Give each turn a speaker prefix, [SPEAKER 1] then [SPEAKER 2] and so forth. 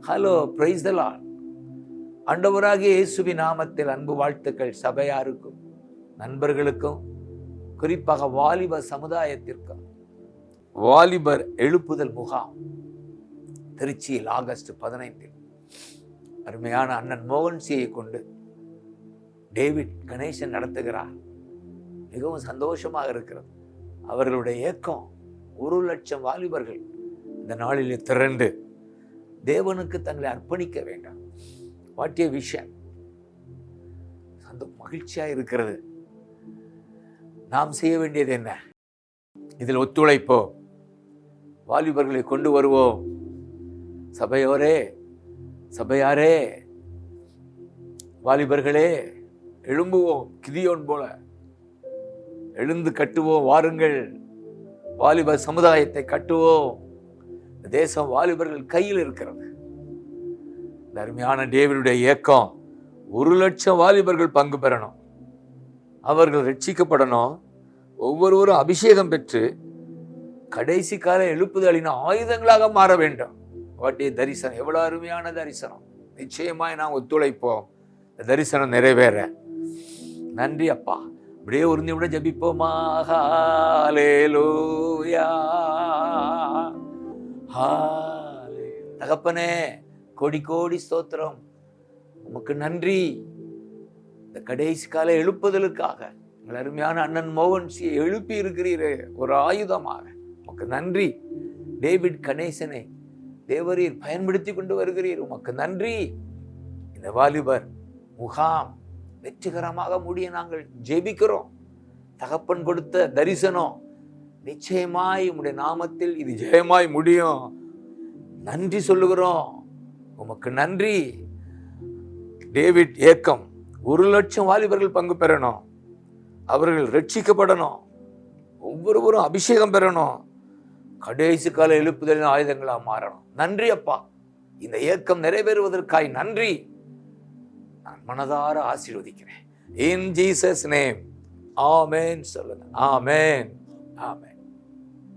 [SPEAKER 1] Hello, praise the Lord. ஆண்டவராகிய இயேசுவின் நாமத்தில் அன்பு வாழ்த்துக்கள் சபையாருக்கும் நண்பர்களுக்கும், குறிப்பாக வாலிப சமுதாயத்திற்கும். வாலிபர் எழுப்புதல் முகாம் திருச்சியில் ஆகஸ்ட் 15 அருமையான அண்ணன் மோகன்சியை கொண்டு டேவிட் கணேசன் நடத்துகிறார். மிகவும் சந்தோஷமாக இருக்கிறது. அவர்களுடைய இயக்கம் 1,00,000 வாலிபர்கள் இந்த நாளில் திரண்டு தேவனுக்கு தங்களை அர்ப்பணிக்க வேண்டாம். வாட்டிய விஷயம் மகிழ்ச்சியாக இருக்கிறது. நாம் செய்ய வேண்டியது என்ன? இதில் ஒத்துழைப்போம், வாலிபர்களை கொண்டு வருவோம். சபையாரே, வாலிபர்களே, எழும்புவோம். கிதியோன் போல எழுந்து கட்டுவோம். வாருங்கள், வாலிபர் சமுதாயத்தை கட்டுவோம். தேசம் வாலிபர்கள் கையில் இருக்கிறது. இந்த அருமையான டேவிடுடைய இயக்கம் 1,00,000 வாலிபர்கள் பங்கு பெறணும். அவர்கள் ரட்சிக்கப்படணும். ஒவ்வொருவரும் அபிஷேகம் பெற்று கடைசி கால எழுப்புதலின் ஆயுதங்களாக மாற வேண்டும். வாட்டிய தரிசனம், எவ்வளவு அருமையான தரிசனம். நிச்சயமாய் நாம் ஒத்துழைப்போம், தரிசனம் நிறைவேற. நன்றி அப்பா. அப்படியே ஒரு நிமிடம் ஜபிப்போமா. ஹல்லேலூயா. தகப்பனே, கோடி கோடி ஸ்தோத்திரம். உமக்கு நன்றி. இந்த கடைசி கால எழுப்புதலுக்காக எங்கள் அருமையான அண்ணன் மோகன்சியை எழுப்பி இருக்கிறீரே ஒரு ஆயுதமாக. உமக்கு நன்றி. டேவிட் கணேசனை தேவரீர் பயன்படுத்தி கொண்டு வருகிறீர். உமக்கு நன்றி. இந்த வாலிபர் முகாம் வெற்றிகரமாக முடிய நாங்கள் ஜெபிக்கிறோம். தகப்பன் கொடுத்த தரிசனம் நிச்சயமாய் உம்முடைய நாமத்தில் இது ஜெயமாய் முடியும். நன்றி சொல்லுகிறோம். உமக்கு நன்றி. டேவிட் இயக்கம் 1,00,000 வாலிபர்கள் பங்கு பெறணும். அவர்கள் ரட்சிக்கப்படணும். ஒவ்வொருவரும் அபிஷேகம் பெறணும். கடைசி கால எழுப்புதலின் ஆயுதங்களாக மாறணும். நன்றி அப்பா. இந்த இயக்கம் நிறைவேறுவதற்காய் நன்றி. நான் மனதார ஆசீர்வதிக்கிறேன். In Jesus name. ஆமென் சொல்லுங்க. ஆமென், ஆமென்.